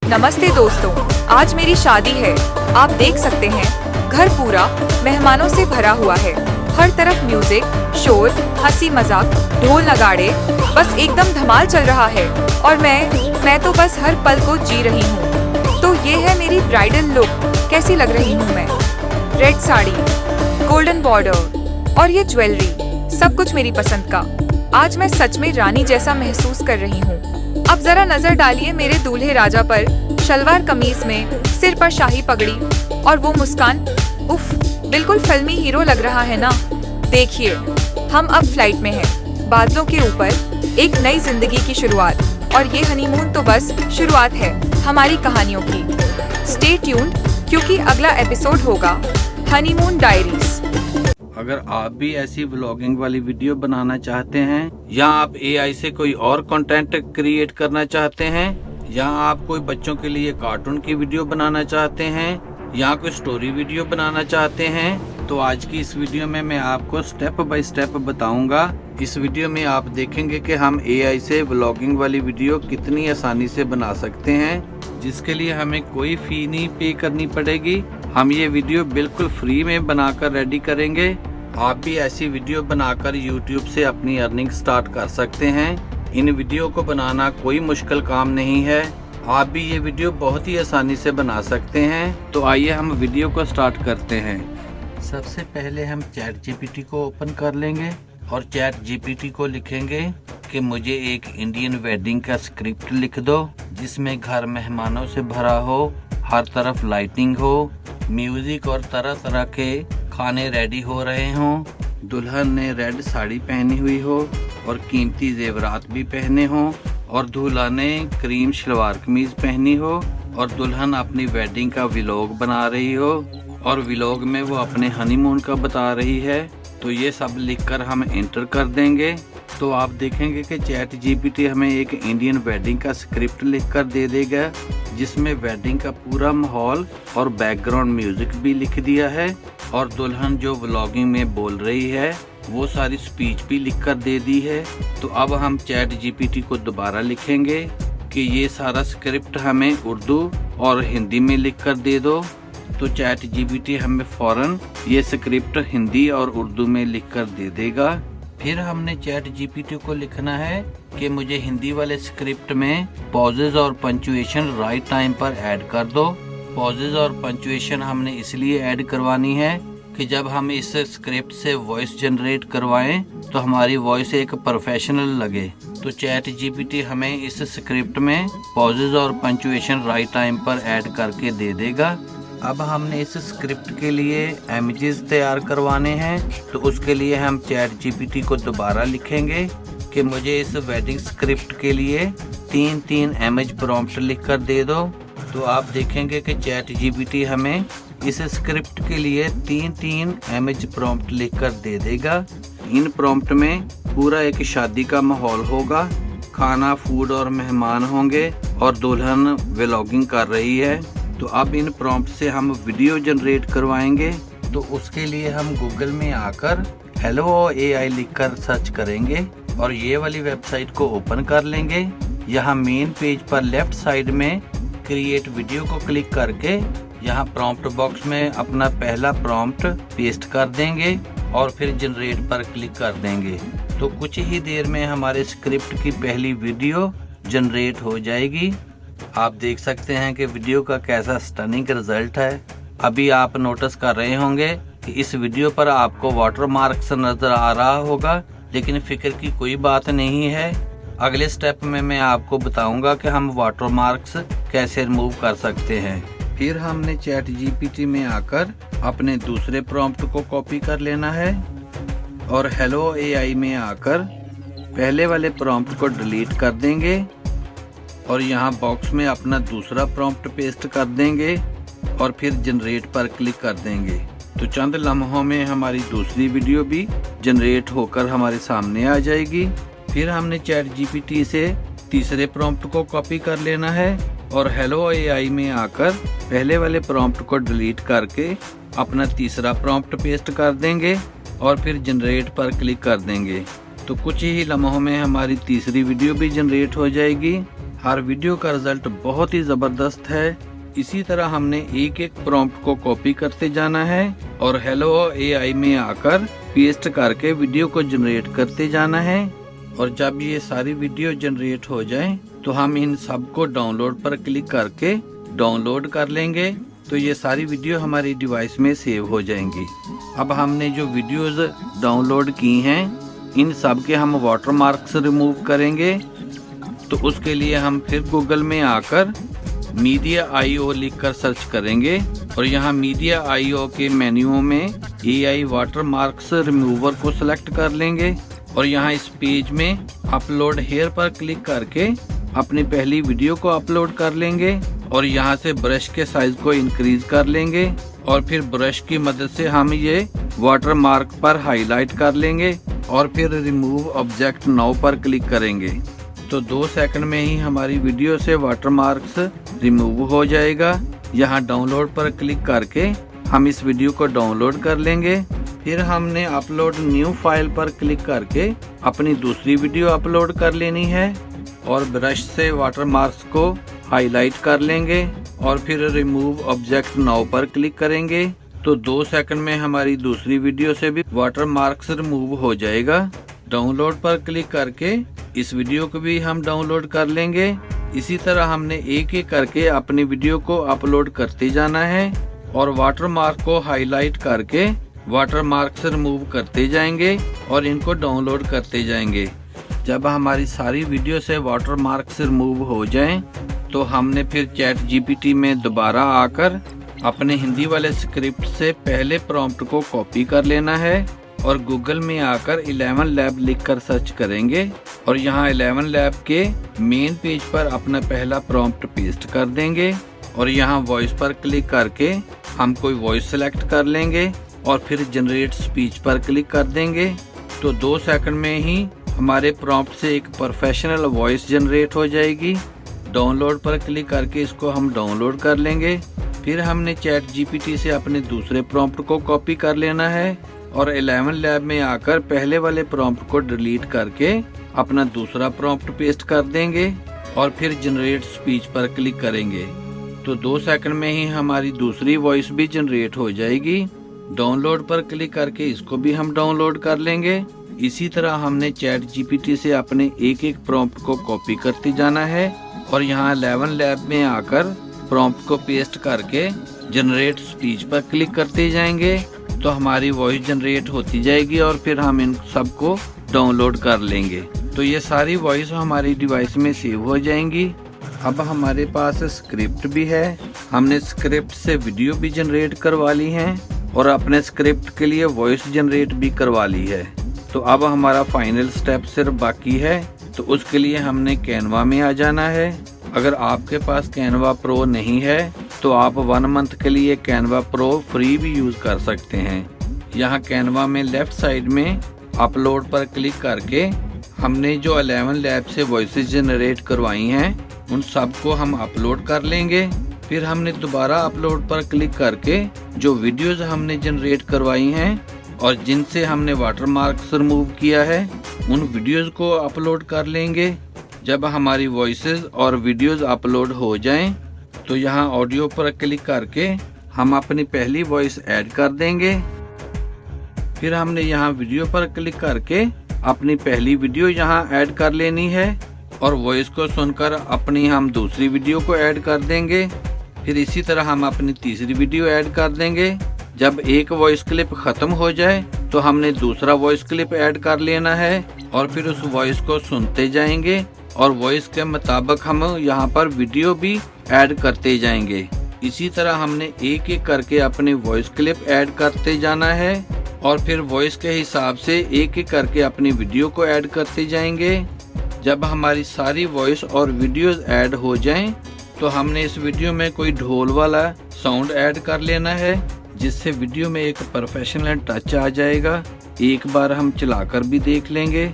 नमस्ते दोस्तों, आज मेरी शादी है। आप देख सकते हैं घर पूरा मेहमानों से भरा हुआ है। हर तरफ म्यूजिक, शोर, हंसी मजाक, ढोल नगाड़े, बस एकदम धमाल चल रहा है। और मैं तो बस हर पल को जी रही हूँ। तो ये है मेरी ब्राइडल लुक। कैसी लग रही हूँ मैं? रेड साड़ी, गोल्डन बॉर्डर और ये ज्वेलरी, सब कुछ मेरी पसंद का। आज मैं सच में रानी जैसा महसूस कर रही हूँ। अब जरा नजर डालिए मेरे दूल्हे राजा पर। शलवार कमीज में, सिर पर शाही पगड़ी और वो मुस्कान, उफ, बिल्कुल फिल्मी हीरो लग रहा है ना। देखिए, हम अब फ्लाइट में हैं, बादलों के ऊपर, एक नई जिंदगी की शुरुआत। और ये हनीमून तो बस शुरुआत है हमारी कहानियों की। स्टे ट्यून्ड, क्योंकि अगला एपिसोड होगा हनीमून डायरीज। अगर आप भी ऐसी व्लॉगिंग वाली वीडियो बनाना चाहते हैं, या आप एआई से कोई और कंटेंट क्रिएट करना चाहते हैं, या आप कोई बच्चों के लिए कार्टून की वीडियो बनाना चाहते हैं, या कोई स्टोरी वीडियो बनाना चाहते हैं, तो आज की इस वीडियो में मैं आपको स्टेप बाय स्टेप बताऊंगा। इस वीडियो में आप देखेंगे कि हम एआई से व्लॉगिंग वाली वीडियो कितनी आसानी से बना सकते हैं, जिसके लिए हमें कोई फी नहीं पे करनी पड़ेगी। हम ये वीडियो बिल्कुल फ्री में बनाकर रेडी करेंगे। आप भी ऐसी वीडियो बनाकर YouTube से अपनी अर्निंग स्टार्ट कर सकते हैं। इन वीडियो को बनाना कोई मुश्किल काम नहीं है। आप भी ये वीडियो बहुत ही आसानी से बना सकते हैं। तो आइए हम वीडियो को स्टार्ट करते हैं। सबसे पहले हम ChatGPT को ओपन कर लेंगे और ChatGPT को लिखेंगे कि मुझे एक इंडियन वेडिंग का स्क्रिप्ट लिख दो, जिसमें घर मेहमानों से भरा हो, हर तरफ लाइटिंग हो, म्यूजिक और तरह तरह के खाने रेडी हो रहे हों, दुल्हन ने रेड साड़ी पहनी हुई हो और कीमती जेवरात भी पहने हों, और दूल्हा ने क्रीम शलवार कमीज पहनी हो, और दुल्हन अपनी वेडिंग का व्लॉग बना रही हो, और व्लॉग में वो अपने हनीमून का बता रही है। तो ये सब लिखकर हम एंटर कर देंगे। तो आप देखेंगे कि ChatGPT हमें एक इंडियन वेडिंग का स्क्रिप्ट लिखकर दे देगा, जिसमें वेडिंग का पूरा माहौल और बैकग्राउंड म्यूजिक भी लिख दिया है, और दुल्हन जो व्लॉगिंग में बोल रही है वो सारी स्पीच भी लिखकर दे दी है। तो अब हम ChatGPT को दोबारा लिखेंगे कि ये सारा स्क्रिप्ट हमें उर्दू और हिंदी में लिखकर दे दो। तो ChatGPT हमें फौरन ये स्क्रिप्ट हिंदी और उर्दू में लिखकर दे देगा। फिर हमने ChatGPT को लिखना है कि मुझे हिंदी वाले स्क्रिप्ट में पॉजेज और पंचुएशन राइट टाइम पर ऐड कर दो। पॉजेज और पंचुएशन हमने इसलिए ऐड करवानी है कि जब हम इस स्क्रिप्ट से वॉइस जनरेट करवाएं तो हमारी वॉइस एक प्रोफेशनल लगे। तो ChatGPT हमें इस स्क्रिप्ट में पॉजेज और पंचुएशन राइट टाइम पर ऐड करके दे देगा। अब हमने इस स्क्रिप्ट के लिए इमेजेस तैयार करवाने हैं। तो उसके लिए हम ChatGPT को दोबारा लिखेंगे कि मुझे इस वेडिंग स्क्रिप्ट के लिए 3 इमेज प्रॉम्प्ट लिखकर दे दो। तो आप देखेंगे कि ChatGPT हमें इस स्क्रिप्ट के लिए 3 इमेज प्रॉम्प्ट लिखकर दे देगा। इन प्रॉम्प्ट में पूरा एक शादी का माहौल होगा, खाना, फूड और मेहमान होंगे, और दुल्हन व्लॉगिंग कर रही है। तो अब इन प्रॉम्प्ट से हम वीडियो जनरेट करवाएंगे। तो उसके लिए हम गूगल में आकर हेलो AI लिखकर सर्च करेंगे और ये वाली वेबसाइट को ओपन कर लेंगे। यहाँ मेन पेज पर लेफ्ट साइड में क्रिएट वीडियो को क्लिक करके यहाँ प्रॉम्प्ट बॉक्स में अपना पहला प्रॉम्प्ट पेस्ट कर देंगे और फिर जनरेट पर क्लिक कर देंगे। तो कुछ ही देर में हमारे स्क्रिप्ट की पहली वीडियो जनरेट हो जाएगी। आप देख सकते हैं कि वीडियो का कैसा स्टनिंग रिजल्ट है। अभी आप नोटिस कर रहे होंगे कि इस वीडियो पर आपको वाटरमार्क्स नजर आ रहा होगा, लेकिन फिक्र की कोई बात नहीं है। अगले स्टेप में मैं आपको बताऊंगा कि हम वाटरमार्क्स कैसे रिमूव कर सकते हैं। फिर हमने ChatGPT में आकर अपने दूसरे प्रॉम्प्ट को कॉपी कर लेना है और हेलो AI में आकर पहले वाले प्रॉम्प्ट को डिलीट कर देंगे और यहाँ बॉक्स में अपना दूसरा प्रॉम्प्ट पेस्ट कर देंगे और फिर जनरेट पर क्लिक कर देंगे। तो चंद लम्हों में हमारी दूसरी वीडियो भी जनरेट होकर हमारे सामने आ जाएगी। फिर हमने ChatGPT से तीसरे प्रॉम्प्ट को कॉपी कर लेना है और हेलो AI में आकर पहले वाले प्रॉम्प्ट को डिलीट करके अपना तीसरा प्रॉम्प्ट पेस्ट कर देंगे और फिर जनरेट पर क्लिक कर देंगे। तो कुछ ही लम्हों में हमारी तीसरी वीडियो भी जनरेट हो जाएगी। हर वीडियो का रिजल्ट बहुत ही जबरदस्त है। इसी तरह हमने एक एक प्रॉम्प्ट को कॉपी करते जाना है और हेलो AI में आकर पेस्ट करके वीडियो को जनरेट करते जाना है। और जब ये सारी वीडियो जनरेट हो जाए तो हम इन सब को डाउनलोड पर क्लिक करके डाउनलोड कर लेंगे। तो ये सारी वीडियो हमारी डिवाइस में सेव हो जाएंगी। अब हमने जो वीडियोस डाउनलोड की हैं इन सब के हम वाटरमार्क्स रिमूव करेंगे। तो उसके लिए हम फिर गूगल में आकर Media.io लिखकर सर्च करेंगे और यहाँ Media.io के मेन्यू में AI वाटरमार्क्स रिमूवर को सिलेक्ट कर लेंगे और यहाँ इस पेज में अपलोड हेयर पर क्लिक करके अपनी पहली वीडियो को अपलोड कर लेंगे और यहाँ से ब्रश के साइज को इंक्रीज कर लेंगे और फिर ब्रश की मदद से हम ये वाटरमार्क पर हाईलाइट कर लेंगे और फिर रिमूव ऑब्जेक्ट नाउ पर क्लिक करेंगे। तो 2 सेकंड में ही हमारी वीडियो से वाटरमार्क्स रिमूव हो जाएगा। यहाँ डाउनलोड पर क्लिक करके हम इस वीडियो को डाउनलोड कर लेंगे। फिर हमने अपलोड न्यू फाइल पर क्लिक करके अपनी दूसरी वीडियो अपलोड कर लेनी है और ब्रश से वाटरमार्क्स को हाईलाइट कर लेंगे और फिर रिमूव ऑब्जेक्ट नाउ पर क्लिक करेंगे। तो 2 सेकंड में हमारी दूसरी वीडियो से भी वाटरमार्क्स रिमूव हो जाएगा। डाउनलोड पर क्लिक करके इस वीडियो को भी हम डाउनलोड कर लेंगे। इसी तरह हमने एक एक करके अपनी वीडियो को अपलोड करते जाना है और वाटरमार्क को हाईलाइट करके वाटरमार्क्स रिमूव करते जाएंगे और इनको डाउनलोड करते जाएंगे। जब हमारी सारी वीडियो से वाटरमार्क्स रिमूव हो जाएं, तो हमने फिर ChatGPT में दोबारा आकर अपने हिंदी वाले स्क्रिप्ट से पहले प्रॉम्प्ट को कॉपी कर लेना है और गूगल में आकर 11 लैब लिखकर सर्च करेंगे और यहाँ 11 लैब के मेन पेज पर अपना पहला प्रॉम्प्ट पेस्ट कर देंगे और यहाँ वॉइस पर क्लिक करके हम कोई वॉइस सेलेक्ट कर लेंगे और फिर जनरेट स्पीच पर क्लिक कर देंगे। तो 2 सेकंड में ही हमारे प्रॉम्प्ट से एक प्रोफेशनल वॉइस जनरेट हो जाएगी। डाउनलोड पर क्लिक करके इसको हम डाउनलोड कर लेंगे। फिर हमने ChatGPT से अपने दूसरे प्रॉम्प्ट को कॉपी कर लेना है और 11 लैब में आकर पहले वाले प्रॉम्प्ट को डिलीट करके अपना दूसरा प्रॉम्प्ट पेस्ट कर देंगे और फिर जनरेट स्पीच पर क्लिक करेंगे। तो 2 सेकंड में ही हमारी दूसरी वॉइस भी जनरेट हो जाएगी। डाउनलोड पर क्लिक करके इसको भी हम डाउनलोड कर लेंगे। इसी तरह हमने ChatGPT से अपने एक एक प्रॉम्प्ट को कॉपी करते जाना है और यहाँ 11 लैब में आकर प्रॉम्प्ट को पेस्ट करके जनरेट स्पीच पर क्लिक करते जाएंगे। तो हमारी वॉइस जनरेट होती जाएगी और फिर हम इन सबको डाउनलोड कर लेंगे। तो ये सारी वॉइस हमारी डिवाइस में सेव हो जाएंगी। अब हमारे पास स्क्रिप्ट भी है। हमने स्क्रिप्ट से वीडियो भी जनरेट करवा ली है और अपने स्क्रिप्ट के लिए वॉइस जनरेट भी करवा ली है। तो अब हमारा फाइनल स्टेप सिर्फ बाकी है। तो उसके लिए हमने कैनवा में आ जाना है। अगर आपके पास कैनवा प्रो नहीं है तो आप 1 मंथ के लिए कैनवा प्रो फ्री भी यूज कर सकते हैं। यहाँ कैनवा में लेफ्ट साइड में अपलोड पर क्लिक करके हमने जो 11 लैब से वॉइसेस जनरेट करवाई हैं उन सबको हम अपलोड कर लेंगे। फिर हमने दोबारा अपलोड पर क्लिक करके जो वीडियोस हमने जनरेट करवाई हैं और जिनसे हमने वाटरमार्क्स रिमूव किया है उन वीडियोस को अपलोड कर लेंगे। जब हमारी वॉइसेस और वीडियोस अपलोड हो जाएं, तो यहाँ ऑडियो पर क्लिक करके हम अपनी पहली वॉइस ऐड कर देंगे। फिर हमने यहाँ वीडियो पर क्लिक करके अपनी पहली वीडियो यहाँ ऐड कर लेनी है और वॉइस को सुनकर अपनी हम दूसरी वीडियो को ऐड कर देंगे। फिर इसी तरह हम अपनी तीसरी वीडियो ऐड कर देंगे। जब एक वॉइस क्लिप खत्म हो जाए तो हमने दूसरा वॉइस क्लिप ऐड कर लेना है और फिर उस वॉइस को सुनते जाएंगे और वॉइस के मुताबिक हम यहाँ पर वीडियो भी ऐड करते जाएंगे। इसी तरह हमने एक एक करके अपने वॉइस क्लिप ऐड करते जाना है और फिर वॉइस के हिसाब से एक एक करके अपनी वीडियो को ऐड करते जाएंगे। जब हमारी सारी वॉइस और वीडियोस ऐड हो जाएं, तो हमने इस वीडियो में कोई ढोल वाला साउंड ऐड कर लेना है जिससे वीडियो में एक प्रोफेशनल टच आ जाएगा। एक बार हम चलाकर भी देख लेंगे।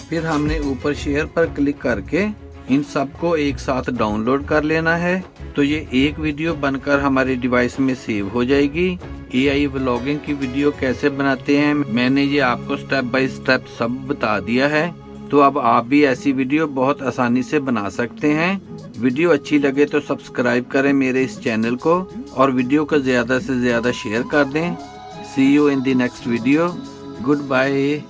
फिर हमने ऊपर शेयर पर क्लिक करके इन सबको एक साथ डाउनलोड कर लेना है। तो ये एक वीडियो बनकर हमारे डिवाइस में सेव हो जाएगी। AI व्लॉगिंग की वीडियो कैसे बनाते हैं मैंने ये आपको स्टेप बाय स्टेप सब बता दिया है। तो अब आप भी ऐसी वीडियो बहुत आसानी से बना सकते हैं। वीडियो अच्छी लगे तो सब्सक्राइब करें मेरे इस चैनल को और वीडियो को ज़्यादा से ज़्यादा शेयर कर दें। See you in the next video. Good bye.